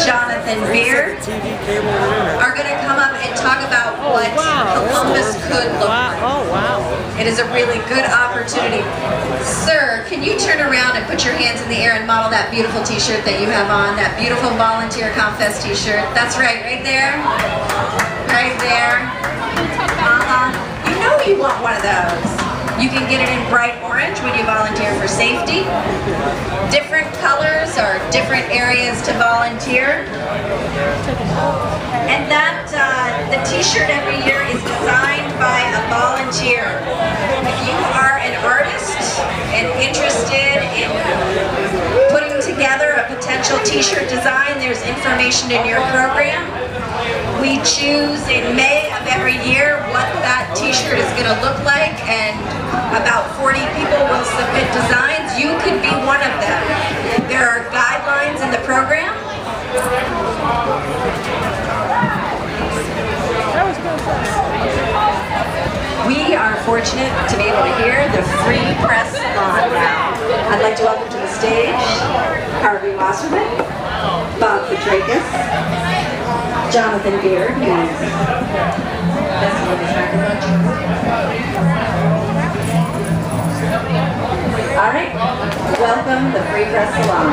Jonathan Beard are going to come up and talk about what Columbus could look like. Oh, wow. It is a really good opportunity. Sir, can you turn around and put your hands in the air and model that beautiful t-shirt that you have on, that beautiful Volunteer Confest t-shirt? That's right, right there. Right there. You know you want one of those. You can get it in bright orange when you volunteer for safety. Different colors or different areas to volunteer. And that the t-shirt every year is designed by a volunteer. If you are an artist and interested in putting together a potential t-shirt design, there's information in your program. We choose in May of every year what that t-shirt is going to look like, and about 40 people will submit designs. You could be one of them. There are guidelines in the program. We are fortunate to be able to hear the Free Press Salon now. I'd like to welcome to the stage Harvey Wasserman, Bob Petrakis, Jonathan Beard, who's messing with his microphone. All right, welcome the Free Press Salon.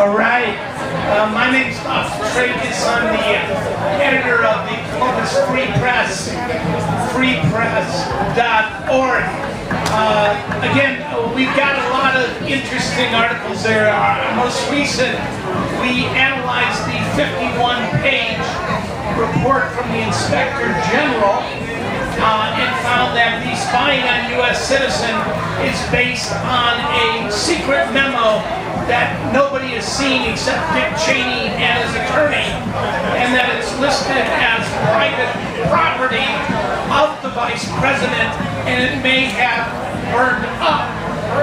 All right, my name's Bob Petrakis. I'm the editor of the Columbus Free Press, freepress.org. Again, we've got a lot of interesting articles there. Our most recent, we analyzed the 51-page report from the Inspector General and found that the spying on U.S. citizen is based on a secret memo that nobody has seen except Dick Cheney and his attorney, and that it's listed as private property of the Vice President, and it may have burned up.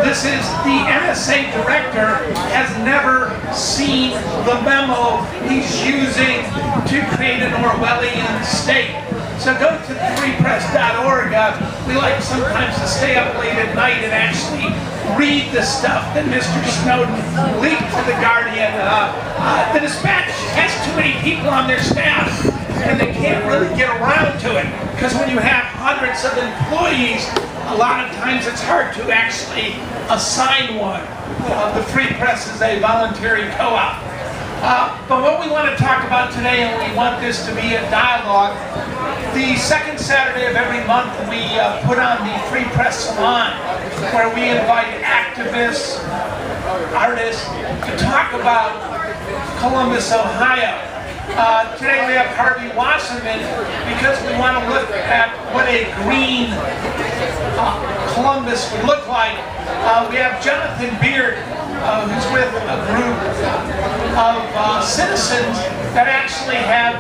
This is the NSA director has never seen the memo he's using to create an Orwellian state. So go to freepress.org. We like sometimes to stay up late at night and actually read the stuff that Mr. Snowden leaked to The Guardian. The Dispatch has too many people on their staff, and they can't really get around to it, because when you have hundreds of employees, a lot of times it's hard to actually assign one. The Free Press is a voluntary co-op. But what we want to talk about today, and we want this to be a dialogue, the second Saturday of every month we put on the Free Press Salon, where we invite activists, artists to talk about Columbus, Ohio. Today we have Harvey Wasserman because we want to look at what a green Columbus would look like. We have Jonathan Beard, who's with a group of citizens that actually have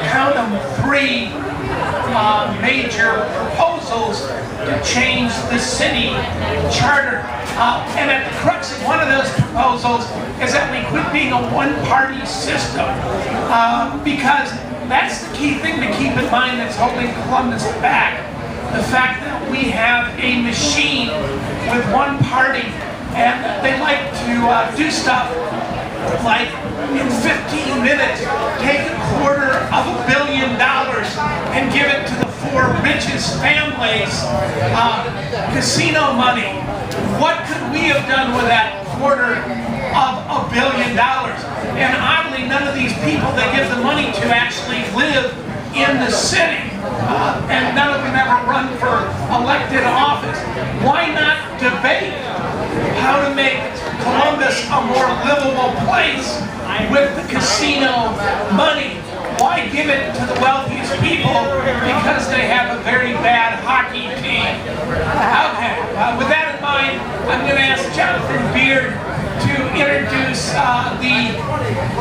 count them, three major proposals to change the city charter. And at the crux of one of those proposals is that we quit being a one-party system, because that's the key thing to keep in mind that's holding Columbus back. The fact that we have a machine with one party, and they like to do stuff like in 15 minutes take $250 million and give it to the 4 richest families, casino money. What could we have done with that $250 million? And oddly, none of these people they give the money to actually live in the city, and none of them ever run for elected office. Why not debate how to make Columbus a more livable place with the casino money? Why give it to the wealthiest people because they have a very bad hockey team? Okay, with that in mind, I'm going to ask Jonathan Beard to introduce the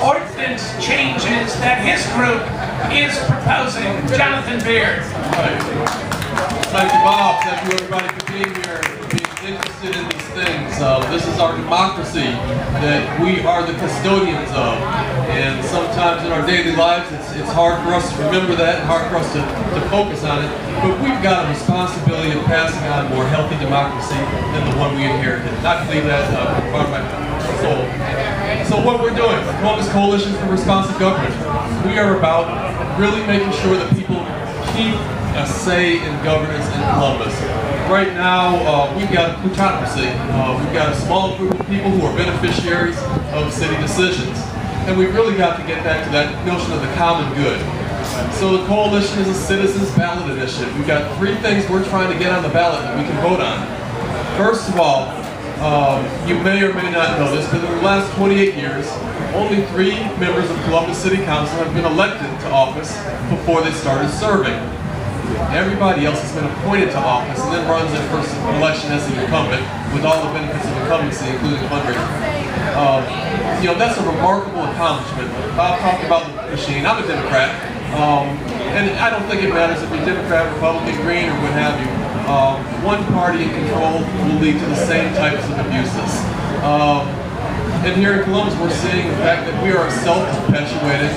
ordinance changes that his group is proposing. Jonathan Beard. Thank you, Bob. Thank you, everybody, for being here. interested in these things. This is our democracy that we are the custodians of. And sometimes in our daily lives, it's hard for us to remember that, and hard for us to focus on it. But we've got a responsibility of passing on more healthy democracy than the one we inherited. I believe that part of my soul. So what we're doing, the Columbus Coalition for Responsive Government, we are about really making sure that people keep a say in governance in Columbus. Right now, we've got a plutocracy. We've got a small group of people who are beneficiaries of city decisions. And we've really got to get back to that notion of the common good. So the coalition is a citizens ballot initiative. We've got 3 things we're trying to get on the ballot that we can vote on. First of all, you may or may not know this, but in the last 28 years, only 3 members of Columbus City Council have been elected to office before they started serving. Everybody else has been appointed to office and then runs their first election as the incumbent with all the benefits of incumbency, including fundraising. You know, that's a remarkable accomplishment. Bob talked about the machine. I'm a Democrat, and I don't think it matters if you're Democrat, Republican, Green, or what have you. One party in control will lead to the same types of abuses. And here in Columbus, we're seeing the fact that we are a self-perpetuated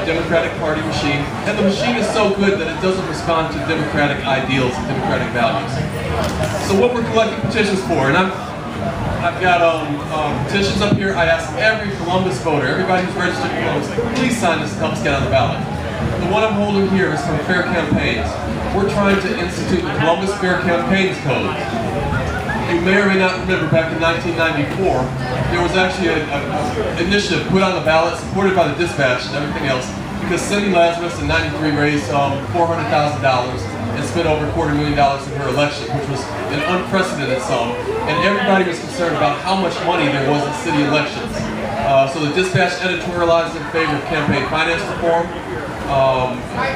Democratic Party machine, and the machine is so good that it doesn't respond to Democratic ideals and Democratic values. So what we're collecting petitions for, and I've got petitions up here. I ask every Columbus voter, everybody who's registered in Columbus, please sign this to help us get on the ballot. The one I'm holding here is from Fair Campaigns. We're trying to institute the Columbus Fair Campaigns Code. You may or may not remember back in 1994, there was actually an initiative put on the ballot, supported by the Dispatch and everything else, because Cindy Lazarus in '93 raised $400,000 and spent over $250,000 in her election, which was an unprecedented sum. And everybody was concerned about how much money there was in city elections. So the Dispatch editorialized in favor of campaign finance reform.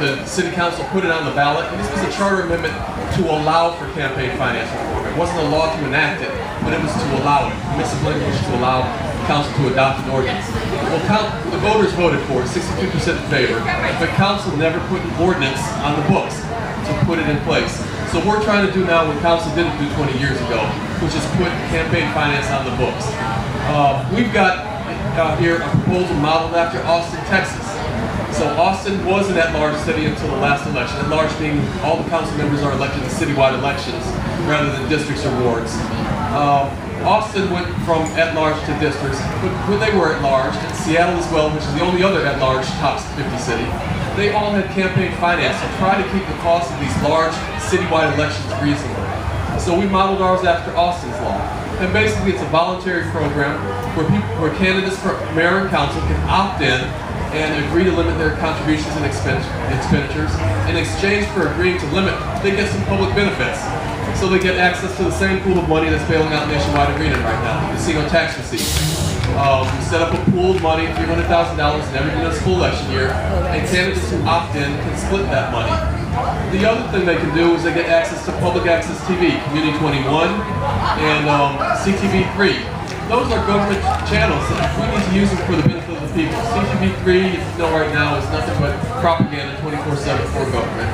The City Council put it on the ballot, and this was a charter amendment to allow for campaign finance reform. It wasn't a law to enact it, but it was to allow it. Permissive language to allow the council to adopt an ordinance. Well, the voters voted for it, 62% in favor, but council never put an ordinance on the books to put it in place. So we're trying to do now what council didn't do 20 years ago, which is put campaign finance on the books. We've got here a proposal modeled after Austin, Texas. So Austin was an at-large city until the last election. At-large being all the council members are elected in citywide elections rather than districts or wards. Austin went from at-large to districts, but when they were at-large, and Seattle as well, which is the only other at-large top 50 city, they all had campaign finance to try to keep the cost of these large citywide elections reasonable. So we modeled ours after Austin's law. And basically it's a voluntary program where candidates for mayor and council can opt in and agree to limit their contributions and expenditures. In exchange for agreeing to limit, they get some public benefits. So they get access to the same pool of money that's bailing out Nationwide Arena right now, the casino tax receipts. We set up a pool of money, $300,000 in every municipal election year, and candidates who opt in can split that money. The other thing they can do is they get access to public access TV, Community 21 and CTV3. Those are government channels that we need to use them for the benefit of the people. CTV3, if you know right now, is nothing but propaganda 24/7 for government.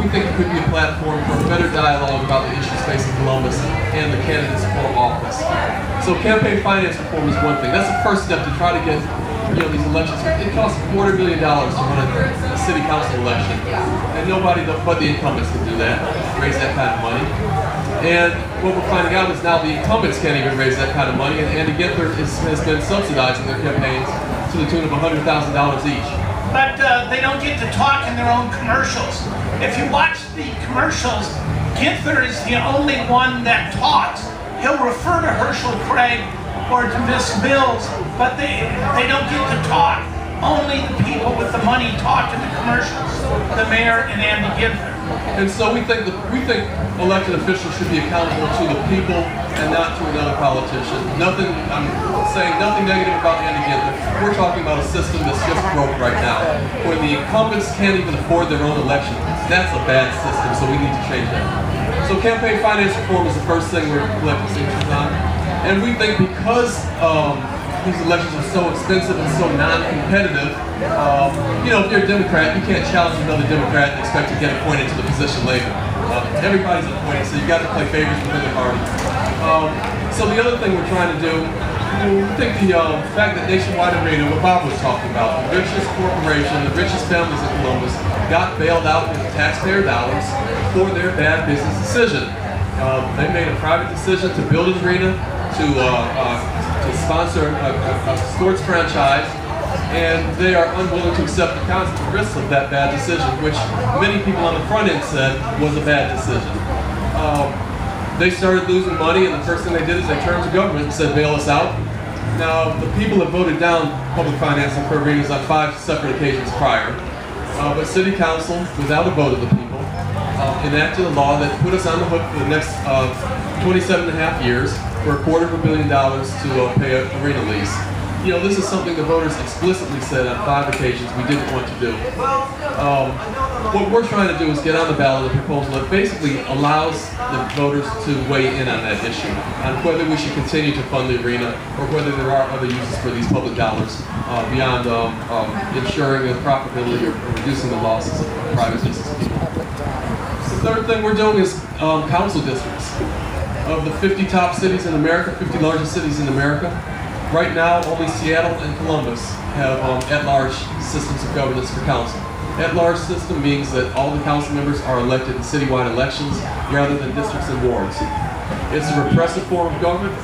We think it could be a platform for a better dialogue about the issues facing Columbus and the candidates for office. So campaign finance reform is one thing. That's the first step to try to get these elections. It costs $250,000 to run a city council election, and nobody but the incumbents can do that, raise that kind of money. And what we're finding out is now the incumbents can't even raise that kind of money, and Andy Ginther has been subsidizing their campaigns to the tune of $100,000 each. But they don't get to talk in their own commercials. If you watch the commercials, Ginther is the only one that talks. He'll refer to Herschel Craig or to Miss Mills, but they don't get to talk. Only the people with the money talk in the commercials, the mayor and Andy Ginther. And so we think elected officials should be accountable to the people and not to another politician. I'm saying nothing negative about Andy Ginther. We're talking about a system that's just broke right now, where the incumbents can't even afford their own election. That's a bad system, so we need to change that. So campaign finance reform is the first thing we're collecting signatures on. And we think because these elections are so expensive and so non-competitive. You know, if you're a Democrat, you can't challenge another Democrat and expect to get appointed to the position later. Everybody's appointed, so you got to play favorites within the party. So the other thing we're trying to do, I think the fact that Nationwide Arena, what Bob was talking about, the richest corporation, the richest families in Columbus, got bailed out with taxpayer dollars for their bad business decision. They made a private decision to build an arena, to sponsor a sports franchise, and they are unwilling to accept the risks of that bad decision, which many people on the front end said was a bad decision. They started losing money, and the first thing they did is they turned to government and said, bail us out. Now, the people have voted down public financing for arenas on 5 separate occasions prior, but City Council, without a vote of the people, enacted a law that put us on the hook for the next 27.5 years for $250 million to pay an arena lease. You know, this is something the voters explicitly said on 5 occasions we didn't want to do. What we're trying to do is get on the ballot a proposal that basically allows the voters to weigh in on that issue, on whether we should continue to fund the arena or whether there are other uses for these public dollars beyond ensuring the profitability or reducing the losses of private business people. The third thing we're doing is council districts. Of the 50 top cities in America, 50 largest cities in America, right now only Seattle and Columbus have at-large systems of governance for council. At-large system means that all the council members are elected in citywide elections rather than districts and wards. It's a repressive form of government.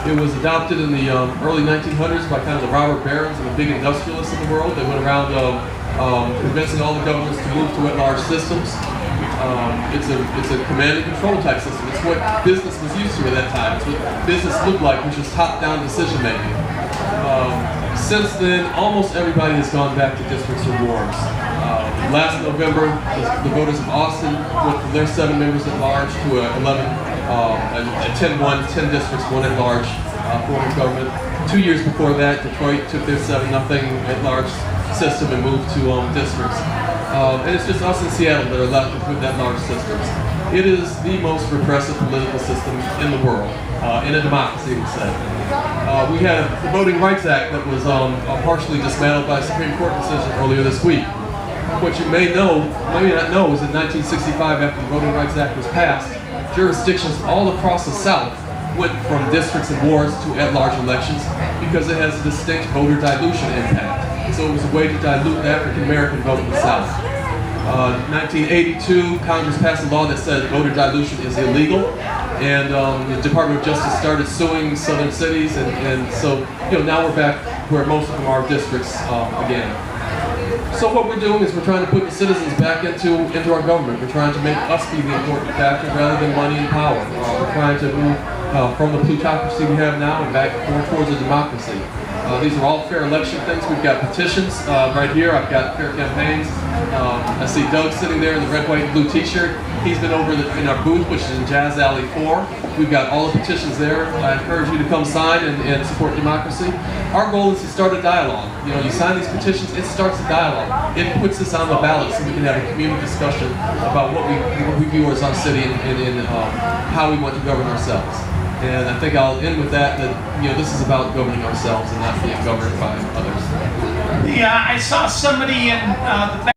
It was adopted in the early 1900s by kind of the robber barons and the big industrialists in the world. They went around convincing all the governments to move to at-large systems. It's a command and control type system. It's what business was used to at that time. It's what business looked like, which was top-down decision making. Since then, almost everybody has gone back to districts or wards. Last November, the voters of Austin went from their 7 members at large to a 10 districts, 1 at large form of government. 2 years before that, Detroit took their 7-0 at large system and moved to districts. And it's just us in Seattle that are left with that large systems. It is the most repressive political system in the world, in a democracy, we say. We had the Voting Rights Act that was partially dismantled by a Supreme Court decision earlier this week. What you may know, may not know, is in 1965, after the Voting Rights Act was passed, jurisdictions all across the South went from districts and wards to at-large elections because it has a distinct voter dilution impact. So it was a way to dilute the African-American vote in the South. 1982, Congress passed a law that said voter dilution is illegal, and the Department of Justice started suing southern cities, and so now we're back where most of them are districts again. So what we're doing is we're trying to put the citizens back into our government. We're trying to make us be the important factor rather than money and power. We're trying to move from the plutocracy we have now and back more towards a democracy. These are all fair election things. We've got petitions right here. I've got fair campaigns. I see Doug sitting there in the red, white, and blue t-shirt. He's been over in our booth, which is in Jazz Alley 4. We've got all the petitions there. I encourage you to come sign and support democracy. Our goal is to start a dialogue. You sign these petitions, it starts a dialogue. It puts us on the ballot so we can have a community discussion about what we view as our city and how we want to govern ourselves. And I think I'll end with that this is about governing ourselves and not being governed by others. Yeah, I saw somebody in the back.